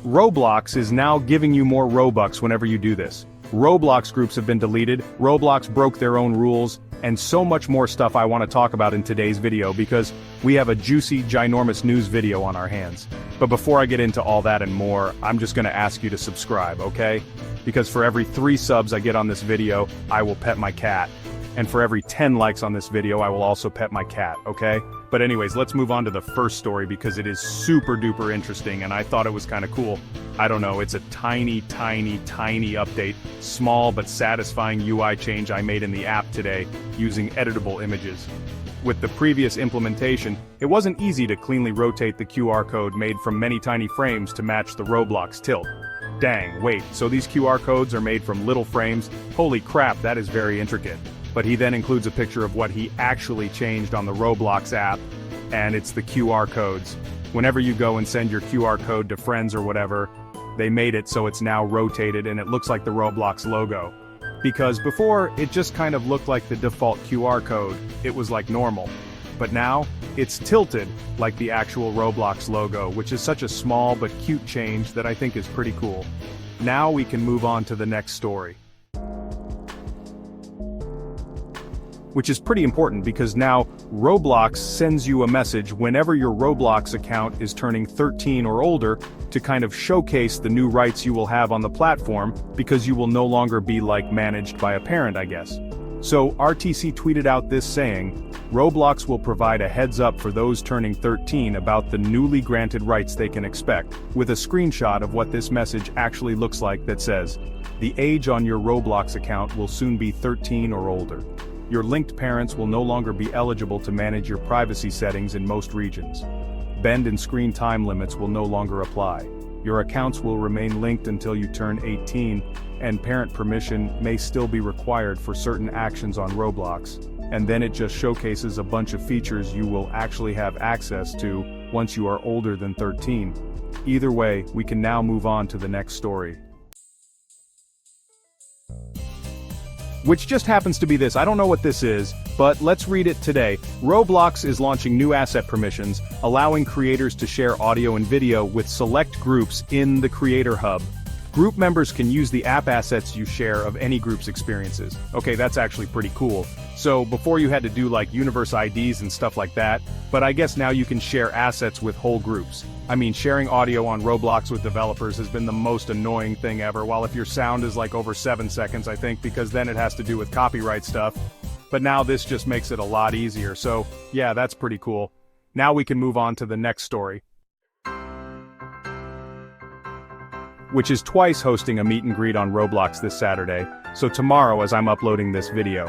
Roblox is now giving you more Robux whenever you do this. Roblox groups have been deleted, Roblox broke their own rules, and so much more stuff I want to talk about in today's video because we have a juicy, ginormous news video on our hands. But before I get into all that and more, I'm just gonna ask you to subscribe, okay? Because for every 3 subs I get on this video, I will pet my cat. And for every 10 likes on this video, I will also pet my cat, okay? But anyways, let's move on to the first story because it is super duper interesting and I thought it was kind of cool. I don't know, it's a tiny update, small but satisfying UI change I made in the app today using editable images. With the previous implementation, it wasn't easy to cleanly rotate the QR code made from many tiny frames to match the Roblox tilt. Dang, wait, so these QR codes are made from little frames? Holy crap, that is very intricate. But he then includes a picture of what he actually changed on the Roblox app, and it's the QR codes. Whenever you go and send your QR code to friends or whatever, they made it so it's now rotated and it looks like the Roblox logo. Because before, it just kind of looked like the default QR code, it was like normal. But now, it's tilted like the actual Roblox logo, which is such a small but cute change that I think is pretty cool. Now we can move on to the next story. Which is pretty important because now Roblox sends you a message whenever your Roblox account is turning 13 or older to kind of showcase the new rights you will have on the platform because you will no longer be like managed by a parent, I guess. So RTC tweeted out this saying, Roblox will provide a heads up for those turning 13 about the newly granted rights they can expect, with a screenshot of what this message actually looks like that says, the age on your Roblox account will soon be 13 or older. Your linked parents will no longer be eligible to manage your privacy settings in most regions. Bend and screen time limits will no longer apply. Your accounts will remain linked until you turn 18, and parent permission may still be required for certain actions on Roblox. And then it just showcases a bunch of features you will actually have access to once you are older than 13. Either way, we can now move on to the next story. Which just happens to be this. I don't know what this is, but let's read it today. Roblox is launching new asset permissions, allowing creators to share audio and video with select groups in the Creator Hub. Group members can use the app assets you share of any group's experiences. Okay, that's actually pretty cool. So before you had to do like universe IDs and stuff like that, but I guess now you can share assets with whole groups. I mean, sharing audio on Roblox with developers has been the most annoying thing ever, while if your sound is like over 7 seconds, I think, because then it has to do with copyright stuff. But now this just makes it a lot easier, so yeah, that's pretty cool. Now we can move on to the next story, which is Twice hosting a meet and greet on Roblox this Saturday, so tomorrow as I'm uploading this video.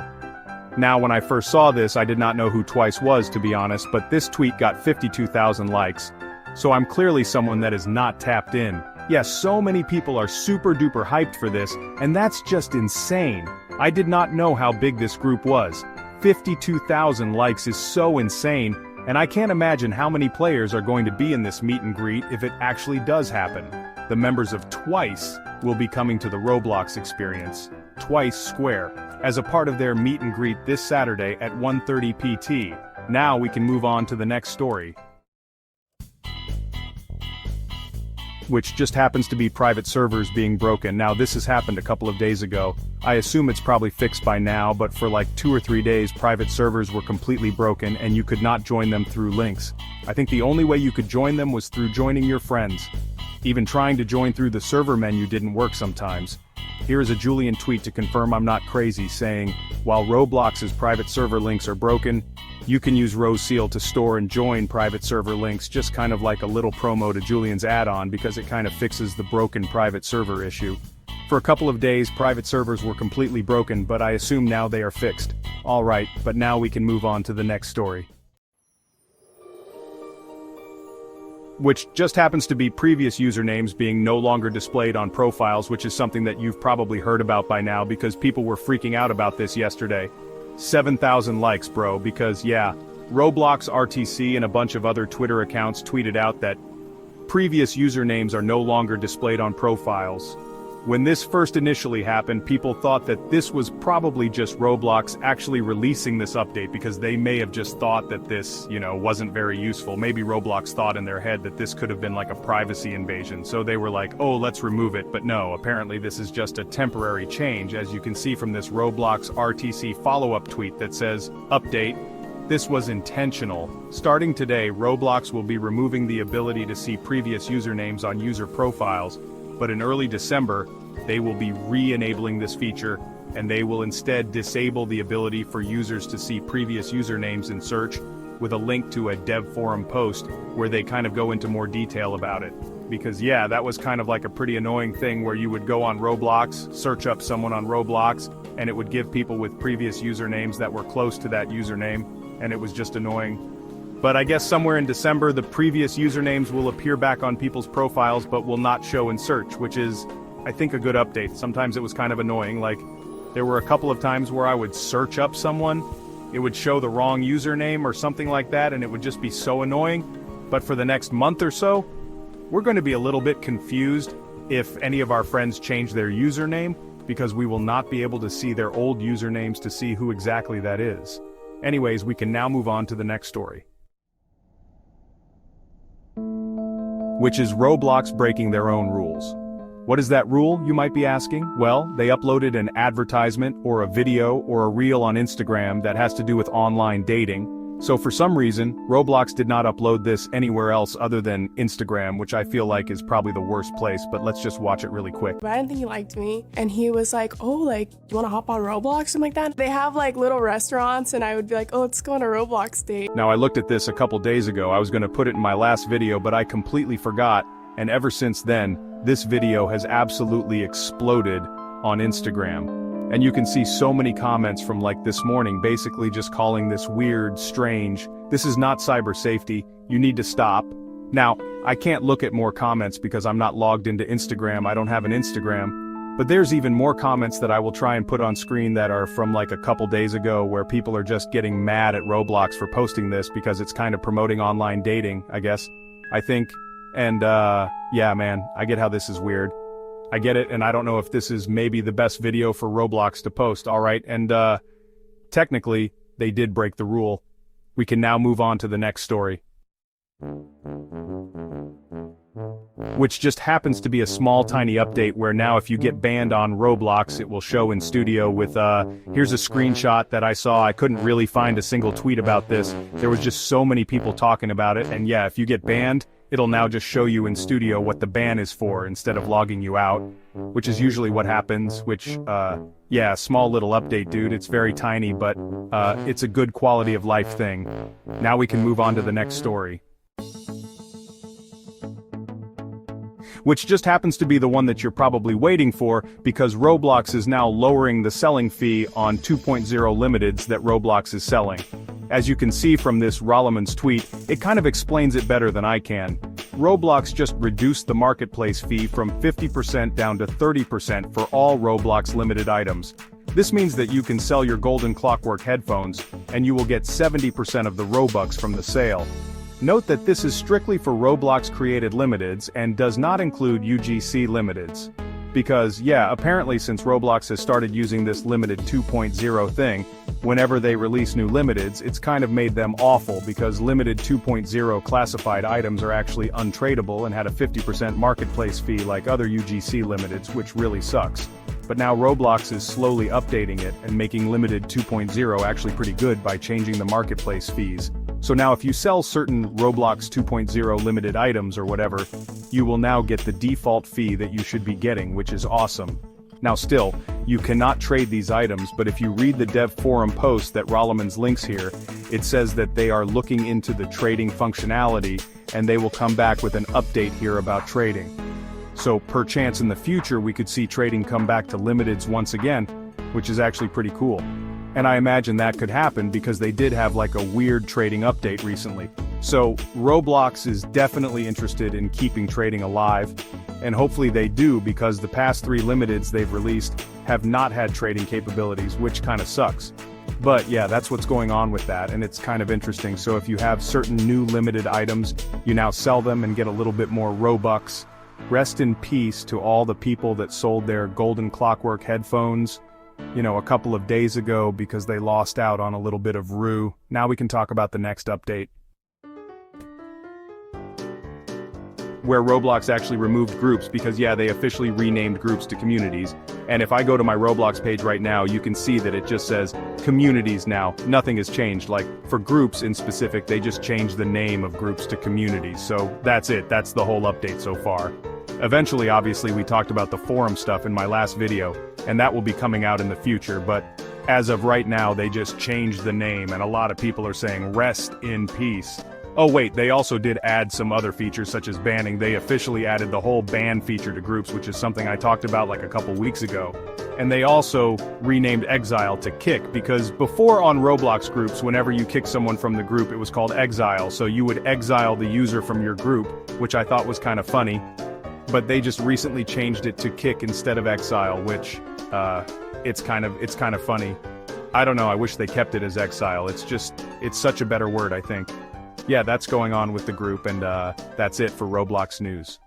Now when I first saw this, I did not know who Twice was, to be honest, but this tweet got 52,000 likes. So I'm clearly someone that is not tapped in. Yes, so many people are super duper hyped for this, and that's just insane. I did not know how big this group was. 52,000 likes is so insane, and I can't imagine how many players are going to be in this meet and greet if it actually does happen. The members of Twice will be coming to the Roblox experience, Twice Square, as a part of their meet and greet this Saturday at 1:30 PT. Now we can move on to the next story, which just happens to be private servers being broken. Now this has happened a couple of days ago. I assume it's probably fixed by now, but for like 2 or 3 days private servers were completely broken and you could not join them through links. I think the only way you could join them was through joining your friends. Even trying to join through the server menu didn't work sometimes. Here is a Julian tweet to confirm I'm not crazy saying, while Roblox's private server links are broken, you can use RoseSeal to store and join private server links, just kind of like a little promo to Julian's add-on because it kind of fixes the broken private server issue. For a couple of days private servers were completely broken, but I assume now they are fixed. Alright, but now we can move on to the next story, which just happens to be previous usernames being no longer displayed on profiles, which is something that you've probably heard about by now because people were freaking out about this yesterday. 7,000 likes, bro, because yeah, Roblox RTC and a bunch of other Twitter accounts tweeted out that previous usernames are no longer displayed on profiles. When this first initially happened, people thought that this was probably just Roblox actually releasing this update because they may have just thought that this, wasn't very useful. Maybe Roblox thought in their head that this could have been like a privacy invasion, so they were like, oh, let's remove it. But no, apparently this is just a temporary change, as you can see from this Roblox RTC follow-up tweet that says, update. This was intentional. Starting today, Roblox will be removing the ability to see previous usernames on user profiles, but in early December, they will be re-enabling this feature, and they will instead disable the ability for users to see previous usernames in search, with a link to a dev forum post where they kind of go into more detail about it. Because yeah, that was kind of like a pretty annoying thing where you would go on Roblox, search up someone on Roblox, and it would give people with previous usernames that were close to that username, and it was just annoying. But I guess somewhere in December, the previous usernames will appear back on people's profiles but will not show in search, which is, I think, a good update. Sometimes it was kind of annoying, like, there were a couple of times where I would search up someone, it would show the wrong username or something like that, and it would just be so annoying. But for the next month or so, we're going to be a little bit confused if any of our friends change their username, because we will not be able to see their old usernames to see who exactly that is. Anyways, we can now move on to the next story, which is Roblox breaking their own rules. What is that rule, you might be asking? Well, they uploaded an advertisement or a video or a reel on Instagram that has to do with online dating. So for some reason, Roblox did not upload this anywhere else other than Instagram, which I feel like is probably the worst place, but let's just watch it really quick. But I didn't think he liked me, and he was like, oh, like, you wanna hop on Roblox, something like that? They have like little restaurants, and I would be like, oh, let's go on a Roblox date. Now I looked at this a couple days ago. I was gonna put it in my last video, but I completely forgot, and ever since then, this video has absolutely exploded on Instagram. And you can see so many comments from like this morning basically just calling this weird, strange, this is not cyber safety, you need to stop. Now, I can't look at more comments because I'm not logged into Instagram, I don't have an Instagram, but there's even more comments that I will try and put on screen that are from like a couple days ago where people are just getting mad at Roblox for posting this because it's kind of promoting online dating, I guess, I think. And yeah man, I get how this is weird. I get it, and I don't know if this is maybe the best video for Roblox to post, alright, and technically, they did break the rule. We can now move on to the next story, which just happens to be a small tiny update where now if you get banned on Roblox, it will show in studio with, here's a screenshot that I saw. I couldn't really find a single tweet about this. There was just so many people talking about it, and yeah, if you get banned, it'll now just show you in studio what the ban is for instead of logging you out, which is usually what happens, which, yeah, small little update, dude. It's very tiny, but, it's a good quality of life thing. Now we can move on to the next story, which just happens to be the one that you're probably waiting for, because Roblox is now lowering the selling fee on 2.0 limiteds that Roblox is selling. As you can see from this Rolleman's tweet, it kind of explains it better than I can. Roblox just reduced the marketplace fee from 50% down to 30% for all Roblox limited items. This means that you can sell your golden clockwork headphones, and you will get 70% of the Robux from the sale. Note that this is strictly for Roblox created limiteds and does not include UGC limiteds. Because, yeah, apparently since Roblox has started using this limited 2.0 thing, whenever they release new limiteds, it's kind of made them awful because limited 2.0 classified items are actually untradeable and had a 50% marketplace fee like other UGC limiteds, which really sucks. But now Roblox is slowly updating it and making limited 2.0 actually pretty good by changing the marketplace fees. So now if you sell certain Roblox 2.0 limited items or whatever, you will now get the default fee that you should be getting, which is awesome. Now still, you cannot trade these items, but if you read the dev forum post that Rolleman's links here, it says that they are looking into the trading functionality, and they will come back with an update here about trading. So perchance in the future we could see trading come back to limiteds once again, which is actually pretty cool. And I imagine that could happen because they did have like a weird trading update recently. So Roblox is definitely interested in keeping trading alive, and hopefully they do, because the past 3 limiteds they've released have not had trading capabilities, which kind of sucks. But yeah, that's what's going on with that, and it's kind of interesting. So if you have certain new limited items, you now sell them and get a little bit more Robux. Rest in peace to all the people that sold their golden clockwork headphones, a couple of days ago because they lost out on a little bit of rue. Now we can talk about the next update, where Roblox actually removed groups because they officially renamed groups to communities. And if I go to my Roblox page right now, you can see that it just says communities now. Nothing has changed. Like for groups in specific, they just changed the name of groups to communities. So that's it. That's the whole update so far. Eventually, obviously, we talked about the forum stuff in my last video, and that will be coming out in the future, but as of right now, they just changed the name, and a lot of people are saying rest in peace. Oh wait, they also did add some other features such as banning. They officially added the whole ban feature to groups, which is something I talked about like a couple weeks ago. And they also renamed exile to kick, because before on Roblox groups, whenever you kick someone from the group, it was called exile, so you would exile the user from your group, which I thought was kind of funny. But they just recently changed it to kick instead of exile, which, it's kind of funny. I don't know, I wish they kept it as exile. It's such a better word, I think. Yeah, that's going on with the group, and that's it for Roblox news.